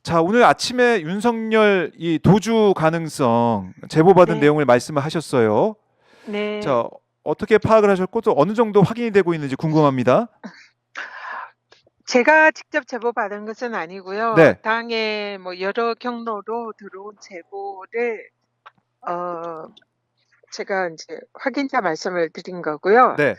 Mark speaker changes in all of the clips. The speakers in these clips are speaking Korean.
Speaker 1: 자, 오늘 아침에 윤석열 이 도주 가능성 제보받은
Speaker 2: 네,
Speaker 1: 내용을 말씀을 하셨어요.
Speaker 2: 네.
Speaker 1: 자, 어떻게 파악을 하셨고 또 어느 정도 확인이 되고 있는지 궁금합니다.
Speaker 2: 제가 직접 제보받은 것은 아니고요.
Speaker 1: 네,
Speaker 2: 당에 뭐 여러 경로로 들어온 제보를 어, 제가 이제 확인자 말씀을 드린 거고요.
Speaker 1: 네,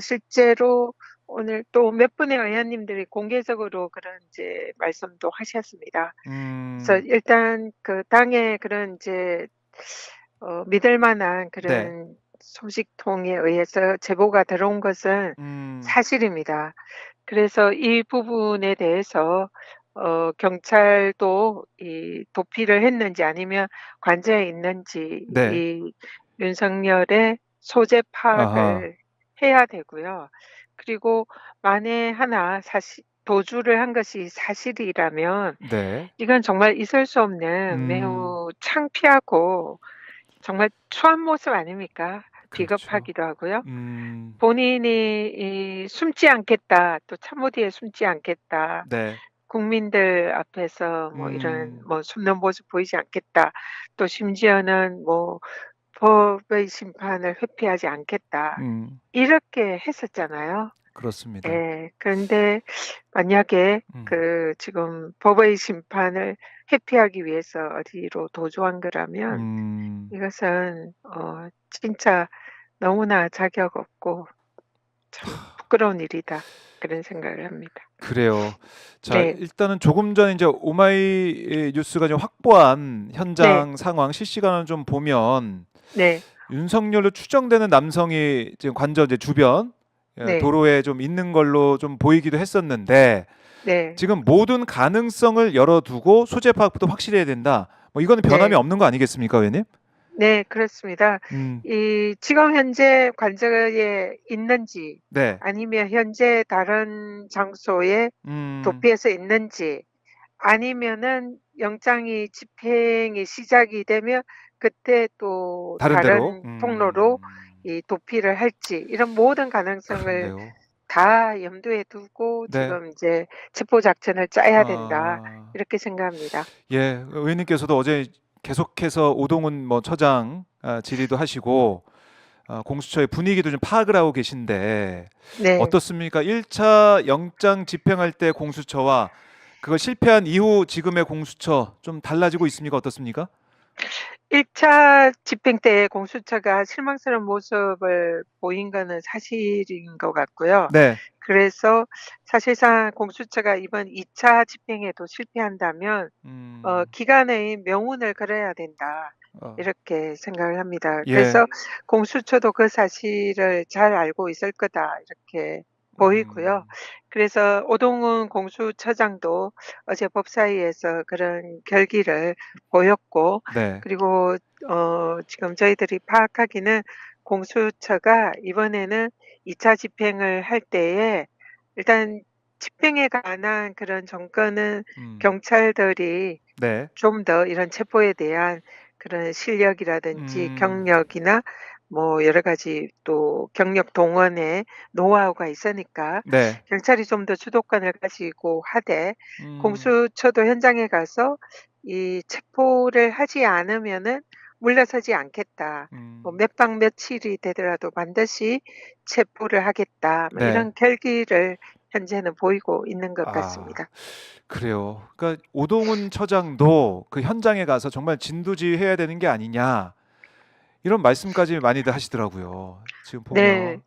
Speaker 2: 실제로 오늘 또 몇 분의 의원님들이 공개적으로 그런 이제 말씀도 하셨습니다. 그래서
Speaker 1: 음,
Speaker 2: 일단 그 당의 그런 이제 믿을 만한
Speaker 1: 네,
Speaker 2: 그런 소식통에 의해서 제보가 들어온 것은
Speaker 1: 음,
Speaker 2: 사실입니다. 그래서 이 부분에 대해서 경찰도 이 도피를 했는지 아니면 관저에 있는지
Speaker 1: 네,
Speaker 2: 이 윤석열의 소재
Speaker 1: 아하,
Speaker 2: 파악을 해야 되고요. 그리고 만에 하나 도주를 한 것이 사실이라면
Speaker 1: 네,
Speaker 2: 이건 정말 있을 수 없는
Speaker 1: 음,
Speaker 2: 매우 창피하고 정말 추한 모습 아닙니까?
Speaker 1: 그렇죠.
Speaker 2: 비겁하기도 하고요.
Speaker 1: 음,
Speaker 2: 본인이 이 숨지 않겠다, 또 참모 뒤에 숨지 않겠다,
Speaker 1: 네,
Speaker 2: 국민들 앞에서 뭐 이런
Speaker 1: 음,
Speaker 2: 뭐 숨는 모습 보이지 않겠다, 또 심지어는 뭐 법의 심판을 회피하지 않겠다,
Speaker 1: 음,
Speaker 2: 이렇게 했었잖아요.
Speaker 1: 그렇습니다.
Speaker 2: 예. 그런데 만약에
Speaker 1: 음,
Speaker 2: 그 지금 법의 심판을 회피하기 위해서 어디로 도주한 거라면
Speaker 1: 음.
Speaker 2: 이것은 진짜 너무나 자격 없고 참 부끄러운 일이다. 그런 생각을 합니다.
Speaker 1: 그래요. 자,
Speaker 2: 네.
Speaker 1: 일단은 조금 전에 이제 오마이 뉴스가 좀 확보한
Speaker 2: 네.
Speaker 1: 현장 상황 실시간을 좀 보면
Speaker 2: 네.
Speaker 1: 윤석열로 추정되는 남성이 지금 관저 이제 주변
Speaker 2: 네.
Speaker 1: 도로에 좀 있는 걸로 좀 보이기도 했었는데
Speaker 2: 네.
Speaker 1: 지금 모든 가능성을 열어두고 소재 파악부터 확실해야 된다. 뭐 이거는 변함이
Speaker 2: 네.
Speaker 1: 없는 거 아니겠습니까, 의원님?
Speaker 2: 네. 그렇습니다.
Speaker 1: 음,
Speaker 2: 이 지금 현재 관저에 있는지
Speaker 1: 네,
Speaker 2: 아니면 현재 다른 장소에
Speaker 1: 음,
Speaker 2: 도피해서 있는지 아니면은 영장이 집행이 시작이 되면 그때 또
Speaker 1: 다른 데로.
Speaker 2: 다른 통로로 이 도피를 할지 이런 모든 가능성을
Speaker 1: 그렇네요.
Speaker 2: 다 염두에 두고
Speaker 1: 네,
Speaker 2: 지금 이제 체포 작전을 짜야 된다.
Speaker 1: 아.
Speaker 2: 이렇게 생각합니다.
Speaker 1: 예, 의원님께서도 어제 계속해서 오동훈 뭐 처장 질의도 하시고 공수처의 분위기도 좀 파악을 하고 계신데
Speaker 2: 네.
Speaker 1: 어떻습니까? 1차 영장 집행할 때 공수처와 그걸 실패한 이후 지금의 공수처 좀 달라지고 있습니까? 어떻습니까?
Speaker 2: 1차 집행 때 공수처가 실망스러운 모습을 보인 거는 사실인 것 같고요.
Speaker 1: 네.
Speaker 2: 그래서 사실상 공수처가 이번 2차 집행에도 실패한다면
Speaker 1: 음,
Speaker 2: 기관의 명운을 걸어야 된다.
Speaker 1: 어,
Speaker 2: 이렇게 생각을 합니다.
Speaker 1: 예.
Speaker 2: 그래서 공수처도 그 사실을 잘 알고 있을 거다. 이렇게 보이고요.
Speaker 1: 음,
Speaker 2: 그래서 오동훈 공수처장도 어제 법사위에서 그런 결기를 보였고,
Speaker 1: 네.
Speaker 2: 그리고 지금 저희들이 파악하기는 공수처가 이번에는 2차 집행을 할 때에 일단 집행에 관한 그런 정권은
Speaker 1: 음,
Speaker 2: 경찰들이
Speaker 1: 네.
Speaker 2: 좀 더 이런 체포에 대한 그런 실력이라든지
Speaker 1: 음,
Speaker 2: 경력이나 뭐 여러 가지 또 경력 동원의 노하우가 있으니까
Speaker 1: 네.
Speaker 2: 경찰이 좀 더 주도권을 가지고 하되
Speaker 1: 음,
Speaker 2: 공수처도 현장에 가서 이 체포를 하지 않으면은 물러서지 않겠다. 뭐
Speaker 1: 음,
Speaker 2: 몇 박 며칠이 되더라도 반드시 체포를 하겠다. 뭐
Speaker 1: 네.
Speaker 2: 이런 결기를 현재는 보이고 있는 것
Speaker 1: 아.
Speaker 2: 같습니다.
Speaker 1: 그래요. 그러니까 오동훈 처장도 그 현장에 가서 정말 진두지휘해야 되는 게 아니냐 이런 말씀까지 많이들 하시더라고요. 지금
Speaker 2: 네.
Speaker 1: 보면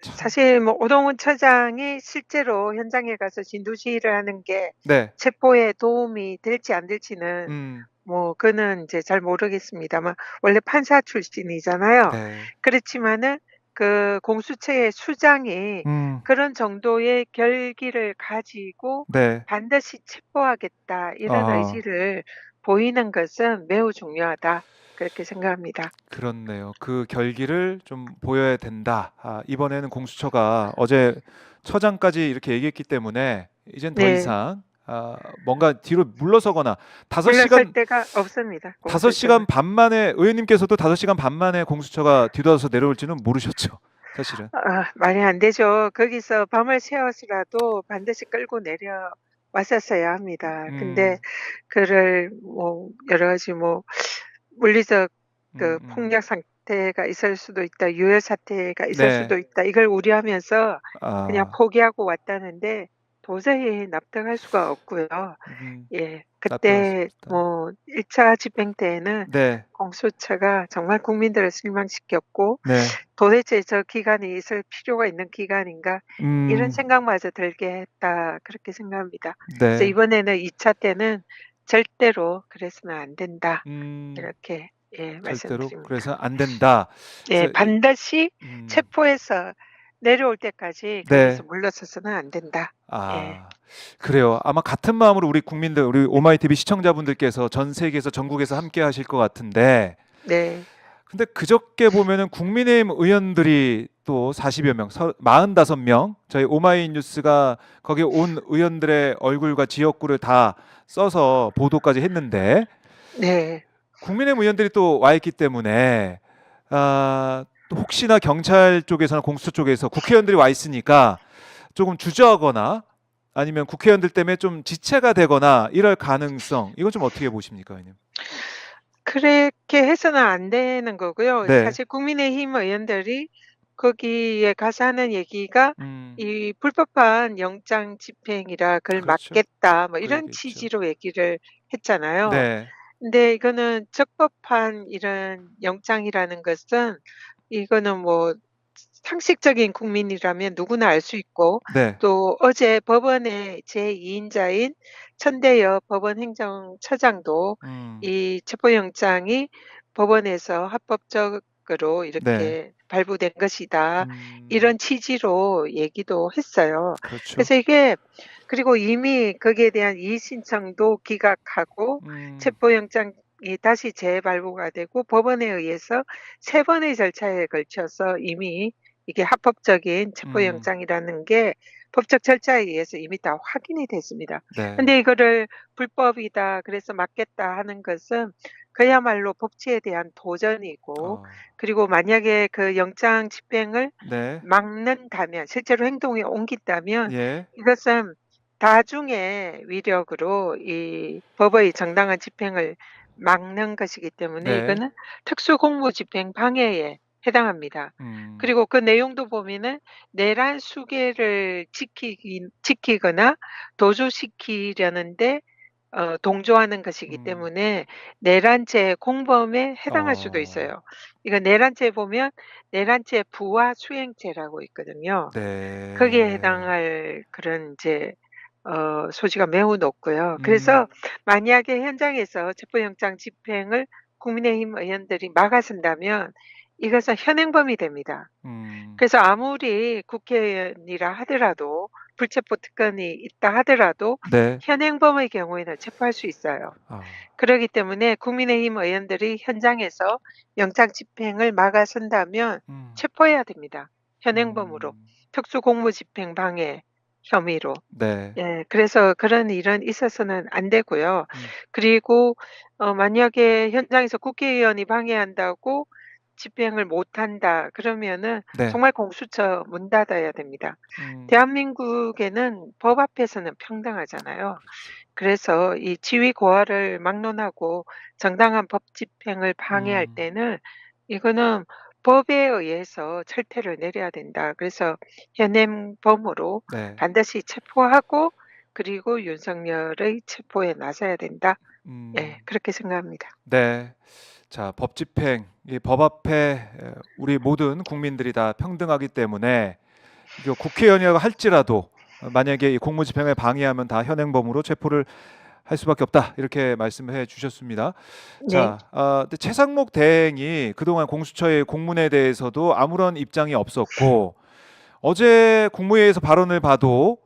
Speaker 1: 참,
Speaker 2: 사실 뭐 오동훈 처장이 실제로 현장에 가서 진두지휘를 하는 게
Speaker 1: 네,
Speaker 2: 체포에 도움이 될지 안 될지는
Speaker 1: 음,
Speaker 2: 뭐 그는 이제 잘 모르겠습니다만 원래 판사 출신이잖아요.
Speaker 1: 네,
Speaker 2: 그렇지만은 그 공수처의 수장이
Speaker 1: 음,
Speaker 2: 그런 정도의 결기를 가지고
Speaker 1: 네,
Speaker 2: '반드시 체포하겠다.' 이런
Speaker 1: 어,
Speaker 2: 의지를 보이는 것은 매우 중요하다. 그렇게 생각합니다.
Speaker 1: 그렇네요. 그 결기를 좀 보여야 된다. 이번에는 공수처가 어제 처장까지 이렇게 얘기했기 때문에 이젠 더
Speaker 2: 네.
Speaker 1: 이상 뭔가 뒤로 물러서거나 다섯
Speaker 2: 물러설
Speaker 1: 시간
Speaker 2: 데가 없습니다,
Speaker 1: 다섯
Speaker 2: 공수처는.
Speaker 1: 시간 반 만에 의원님께서도 5시간 반 만에 공수처가 뒤돌아서 내려올지는 모르셨죠. 사실은.
Speaker 2: 말이 안 되죠. 거기서 밤을 새워서라도 반드시 끌고 내려와야 왔었어야 합니다. 근데
Speaker 1: 음.
Speaker 2: 그를 뭐 여러 가지 뭐 물리적 그
Speaker 1: 음음.
Speaker 2: 폭력 상태가 있을 수도 있다, 유혈 사태가 있을
Speaker 1: 네.
Speaker 2: 수도 있다, 이걸 우려하면서 그냥
Speaker 1: 아.
Speaker 2: 포기하고 왔다는데 도저히 납득할 수가 없고요.
Speaker 1: 음.
Speaker 2: 예.
Speaker 1: 납득할 수
Speaker 2: 그때
Speaker 1: 없다.
Speaker 2: 뭐 1차 집행 때에는
Speaker 1: 네.
Speaker 2: 공수처가 정말 국민들을 실망시켰고
Speaker 1: 네.
Speaker 2: '도대체 저 기간이 있을 필요가 있는 기간인가.' 이런
Speaker 1: 음.
Speaker 2: 생각마저 들게 했다. 그렇게 생각합니다. 그래서
Speaker 1: 네.
Speaker 2: 이번에는 2차 때는 '절대로 그랬으면 안 된다.'
Speaker 1: 음.
Speaker 2: 이렇게
Speaker 1: 절대로
Speaker 2: 말씀드립니다.
Speaker 1: 그래서 안 된다.
Speaker 2: 예.
Speaker 1: 그래서 이
Speaker 2: 반드시
Speaker 1: 음.
Speaker 2: 체포해서 내려올 때까지 거기서
Speaker 1: 네.
Speaker 2: 물러서서는 안 된다. 예.
Speaker 1: 아. 그래요. 아마 같은 마음으로 우리 국민들 우리 오마이 TV 시청자분들께서 전 세계에서 전국에서 함께 하실 것 같은데
Speaker 2: 네.
Speaker 1: 근데 그저께 보면은 국민의힘 의원들이 또 40여 명, 45명 저희 오마이뉴스가 거기 온 의원들의 얼굴과 지역구를 다 써서 보도까지 했는데
Speaker 2: 네.
Speaker 1: 국민의힘 의원들이 또 와 있기 때문에 또 혹시나 경찰 쪽에서나 공수처 쪽에서 국회의원들이 와 있으니까 조금 주저하거나 아니면 국회의원들 때문에 좀 지체가 되거나 이럴 가능성 이건 좀 어떻게 보십니까, 의원님?
Speaker 2: 그렇게 해서는 안 되는 거고요.
Speaker 1: 네.
Speaker 2: 사실 국민의힘 의원들이 거기에 가서 하는 얘기가
Speaker 1: 음.
Speaker 2: 이 불법한 영장 집행이라 그걸
Speaker 1: 그렇죠.
Speaker 2: 막겠다 뭐
Speaker 1: 그
Speaker 2: 이런
Speaker 1: 얘기했죠.
Speaker 2: 취지로 얘기를 했잖아요.
Speaker 1: 네.
Speaker 2: 근데 이거는 적법한 이런 영장이라는 것은 이거는 뭐 상식적인 국민이라면 누구나 알 수 있고
Speaker 1: 네.
Speaker 2: 또 어제 법원의 제2 인자인 천대여 법원행정처장도
Speaker 1: 음.
Speaker 2: 이 체포영장이 법원에서 합법적으로
Speaker 1: 네.
Speaker 2: 이렇게 발부된 것이다.
Speaker 1: 음.
Speaker 2: 이런 취지로 얘기도 했어요.
Speaker 1: 그렇죠.
Speaker 2: 그래서 이게 그리고 이미 거기에 대한 이의 신청도 기각하고
Speaker 1: 음.
Speaker 2: 체포영장이 다시 재발부가 되고 법원에 의해서 3 번의 절차에 걸쳐서 이미 이게 합법적인
Speaker 1: 음.
Speaker 2: 체포영장이라는 게 법적 절차에 의해서 이미 다 확인이 됐습니다.
Speaker 1: 네.
Speaker 2: 근데 이거를 불법이다 그래서 막겠다 하는 것은 그야말로 법치에 대한 도전이고
Speaker 1: 어.
Speaker 2: 그리고 만약에 그 영장 집행을
Speaker 1: 네.
Speaker 2: 막는다면 실제로 행동에 옮긴다면
Speaker 1: 예.
Speaker 2: 이것은 다중의 위력으로 이 법의 정당한 집행을 막는 것이기 때문에
Speaker 1: 네.
Speaker 2: 이거는 특수공무집행 방해에 해당합니다.
Speaker 1: 음.
Speaker 2: 그리고 그 내용도 보면은 내란 수계를 지키거나 도주시키려는데 동조하는 것이기
Speaker 1: 음.
Speaker 2: 때문에 내란죄 공범에 해당할 수도
Speaker 1: 어.
Speaker 2: 있어요. 이거 내란죄 보면 내란죄 부와 수행죄라고 있거든요. 거기에
Speaker 1: 네.
Speaker 2: 해당할 그런 이제 소지가 매우 높고요.
Speaker 1: 음.
Speaker 2: 그래서 만약에 현장에서 체포영장 집행을 국민의힘 의원들이 막아선다면 이것은 현행범이 됩니다.
Speaker 1: 음.
Speaker 2: 그래서 아무리 국회의원이라 하더라도 불체포 특권이 있다 하더라도
Speaker 1: 네.
Speaker 2: 현행범의 경우에는 체포할 수 있어요.
Speaker 1: 아.
Speaker 2: 그러기 때문에 국민의힘 의원들이 현장에서 영장 집행을 막아선다면
Speaker 1: 음.
Speaker 2: 체포해야 됩니다. 현행범으로.
Speaker 1: 음.
Speaker 2: 특수공무집행 방해 혐의로.
Speaker 1: 네.
Speaker 2: 예. 그래서 그런 일은 있어서는 안 되고요.
Speaker 1: 음.
Speaker 2: 그리고 만약에 현장에서 국회의원이 방해한다고 집행을 못한다 그러면은
Speaker 1: 네.
Speaker 2: 정말 공수처 문 닫아야 됩니다.
Speaker 1: 음.
Speaker 2: 대한민국에는 법 앞에서는 평등하잖아요.
Speaker 1: 그렇죠.
Speaker 2: 그래서 이 지위 고하를 막론하고 정당한 법 집행을 방해할
Speaker 1: 음.
Speaker 2: 때는 이거는 법에 의해서 철퇴를 내려야 된다. 그래서 현행범으로
Speaker 1: 네.
Speaker 2: 반드시 체포하고 그리고 윤석열의 체포에 나서야 된다. 예.
Speaker 1: 음.
Speaker 2: 그렇게 생각합니다.
Speaker 1: 네. 자, 법 집행, 이 법 앞에 우리 모든 국민들이 다 평등하기 때문에 이거 국회의원이라고 할지라도 만약에 이 공무집행을 방해하면 다 현행범으로 체포를 할 수밖에 없다 이렇게 말씀해 주셨습니다.
Speaker 2: 네.
Speaker 1: 자, 근데 최상목 대행이 그동안 공수처의 공문에 대해서도 아무런 입장이 없었고 어제 국무회의에서 발언을 봐도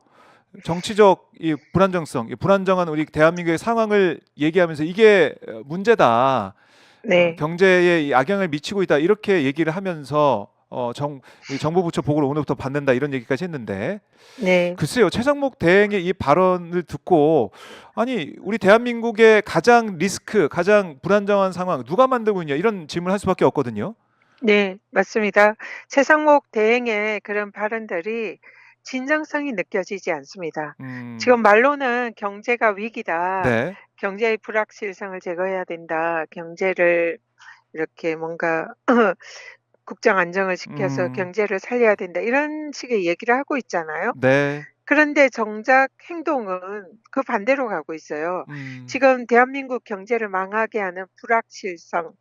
Speaker 1: 정치적 이 불안정성, 이 불안정한 우리 대한민국의 상황을 얘기하면서 이게 문제다.
Speaker 2: 네.
Speaker 1: 경제에 이 악영향을 미치고 있다. 이렇게 얘기를 하면서 이 정부 부처 보고를 오늘부터 받는다 이런 얘기까지 했는데
Speaker 2: 네.
Speaker 1: 글쎄요. 최상목 대행의 이 발언을 듣고 아니 우리 대한민국의 가장 리스크, 가장 불안정한 상황 누가 만들고 있냐 이런 질문을 할 수밖에 없거든요.
Speaker 2: 네. 맞습니다. 최상목 대행의 그런 발언들이 진정성이 느껴지지 않습니다.
Speaker 1: 음.
Speaker 2: 지금 말로는 "경제가 위기다.
Speaker 1: 네.
Speaker 2: 경제의 불확실성을 제거해야 된다. 경제를 이렇게 뭔가 국정 안정을 시켜서
Speaker 1: 음.
Speaker 2: 경제를 살려야 된다." 이런 식의 얘기를 하고 있잖아요.
Speaker 1: 네.
Speaker 2: 그런데 정작 행동은 그 반대로 가고 있어요.
Speaker 1: 음.
Speaker 2: 지금 대한민국 경제를 망하게 하는 불확실성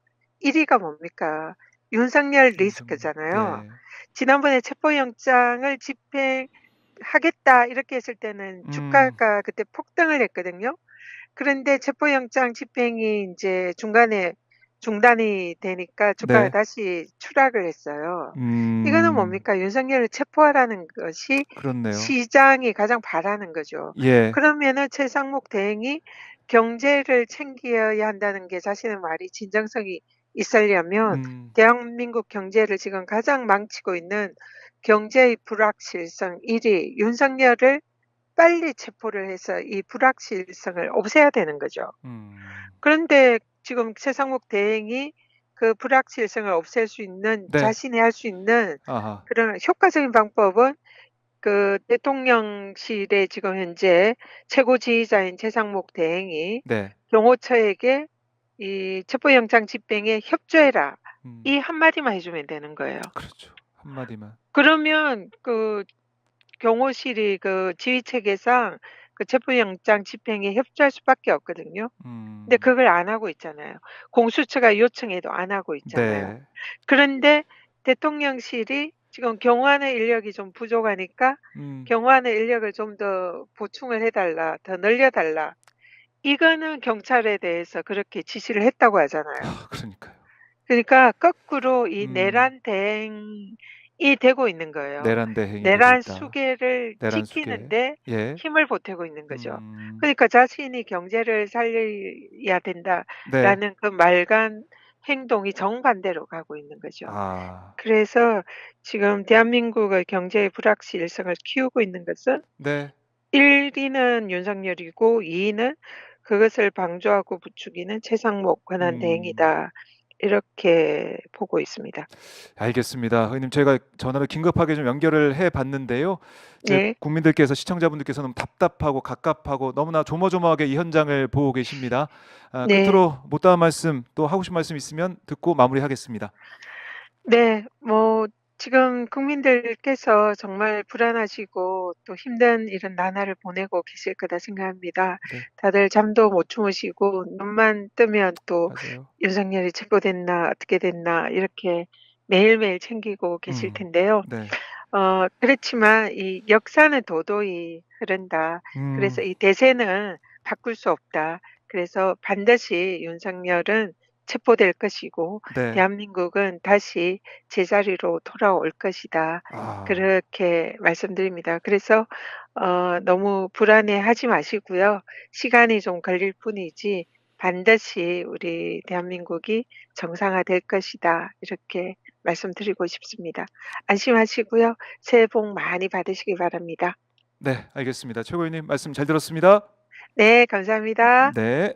Speaker 2: 1 위가 뭡니까? 윤석열
Speaker 1: 윤석열.
Speaker 2: 리스크잖아요.
Speaker 1: 네.
Speaker 2: 지난번에 체포영장을 집행하겠다 이렇게 했을 때는
Speaker 1: 음.
Speaker 2: 주가가 그때 폭등을 했거든요. 그런데 체포영장 집행이 인제 중간에 중단이 되니까 주가가
Speaker 1: 네.
Speaker 2: 다시 추락을 했어요. 이거는
Speaker 1: 음.
Speaker 2: 뭡니까? 윤석열을 체포하라는 것이
Speaker 1: 그렇네요.
Speaker 2: 시장이 가장 바라는 거죠.
Speaker 1: 예.
Speaker 2: 그러면은 최상목 대행이 경제를 챙겨야 한다는 게 자신의 말이 진정성이 있으려면
Speaker 1: 음.
Speaker 2: 대한민국 경제를 지금 가장 망치고 있는 경제의 불확실성 1 위 윤석열을 빨리 체포를 해서 이 불확실성을 없애야 되는 거죠.
Speaker 1: 음.
Speaker 2: 그런데 지금 최상목 대행이 그 불확실성을 없앨 수 있는
Speaker 1: 네.
Speaker 2: 자신이 할 수 있는
Speaker 1: 아하.
Speaker 2: 그런 효과적인 방법은 그 대통령실의 지금 현재 최고 지휘자인 최상목 대행이
Speaker 1: 네.
Speaker 2: 경호처에게 이 "체포영장 집행에 협조해라."
Speaker 1: 음.
Speaker 2: 이 한마디만 해 주면 되는 거예요.
Speaker 1: 그렇죠. 한마디만.
Speaker 2: 그러면 그 경호실이 그 지휘 체계상 그 체포영장 집행에 협조할 수밖에 없거든요. 근데
Speaker 1: 음.
Speaker 2: 그걸 안 하고 있잖아요. 공수처가 요청해도 안 하고 있잖아요.
Speaker 1: 네.
Speaker 2: 그런데 대통령실이 지금 경호하는 인력이 좀 부족하니까
Speaker 1: 음.
Speaker 2: "경호하는 인력을 좀 더 보충을 해 달라. 더 늘려 달라." 이거는 경찰에 대해서 그렇게 지시를 했다고 하잖아요.
Speaker 1: 아 그러니까요.
Speaker 2: 그러니까 거꾸로 이
Speaker 1: 음.
Speaker 2: 내란 대행이 되고 있는 거예요.
Speaker 1: 내란 대행이 되고
Speaker 2: 내란
Speaker 1: 있다.
Speaker 2: 수계를
Speaker 1: 내란
Speaker 2: 지키는
Speaker 1: 수계.
Speaker 2: 데
Speaker 1: 예.
Speaker 2: 힘을 보태고 있는 거죠.
Speaker 1: 음.
Speaker 2: 그러니까 자신이 "경제를 살려야
Speaker 1: 네.
Speaker 2: 된다."라는 그 말과 행동이 정반대로 가고 있는 거죠.
Speaker 1: 아.
Speaker 2: 그래서 지금 대한민국의 경제의 불확실성을 키우고 있는 것은
Speaker 1: 네.
Speaker 2: 1 위는 윤석열이고 2 위는 그것을 방조하고 부추기는 최상목
Speaker 1: 음.
Speaker 2: 권한대행이다. 이렇게 보고 있습니다.
Speaker 1: 알겠습니다. 의원님 저희가 전화를 긴급하게 좀 연결을 해 봤는데요. 이제
Speaker 2: 네.
Speaker 1: 국민들께서 시청자분들께서 너무 답답하고 갑갑하고 너무나 조마조마하게 이 현장을 보고 계십니다. 아
Speaker 2: 네.
Speaker 1: 끝으로 못다한 말씀 또 하고 싶은 말씀 있으면 듣고 마무리하겠습니다.
Speaker 2: 네. 뭐 지금 국민들께서 정말 불안하시고 또 힘든 이런 나날을 보내고 계실 거다 생각합니다.
Speaker 1: 네.
Speaker 2: 다들 잠도 못 주무시고 눈만 뜨면 또
Speaker 1: 맞아요.
Speaker 2: '윤석열이 체포됐나? 어떻게 됐나?' 이렇게 매일매일 챙기고 계실 텐데요.
Speaker 1: 네.
Speaker 2: 그렇지만 이 '역사는 도도히 흐른다. 그래서
Speaker 1: 음.
Speaker 2: 이 대세는 바꿀 수 없다. 그래서 반드시 윤석열은 체포될 것이고
Speaker 1: 네.
Speaker 2: 대한민국은 다시 제자리로 돌아올 것이다.'
Speaker 1: 아.
Speaker 2: 그렇게 말씀드립니다. 그래서 너무 불안해하지 마시고요. 시간이 좀 걸릴 뿐이지 반드시 우리 대한민국이 정상화될 것이다. 이렇게 말씀드리고 싶습니다. 안심하시고요. 새해 복 많이 받으시기 바랍니다.
Speaker 1: 네 알겠습니다. 최고 위원님 말씀 잘 들었습니다.
Speaker 2: 네 감사합니다.
Speaker 1: 네.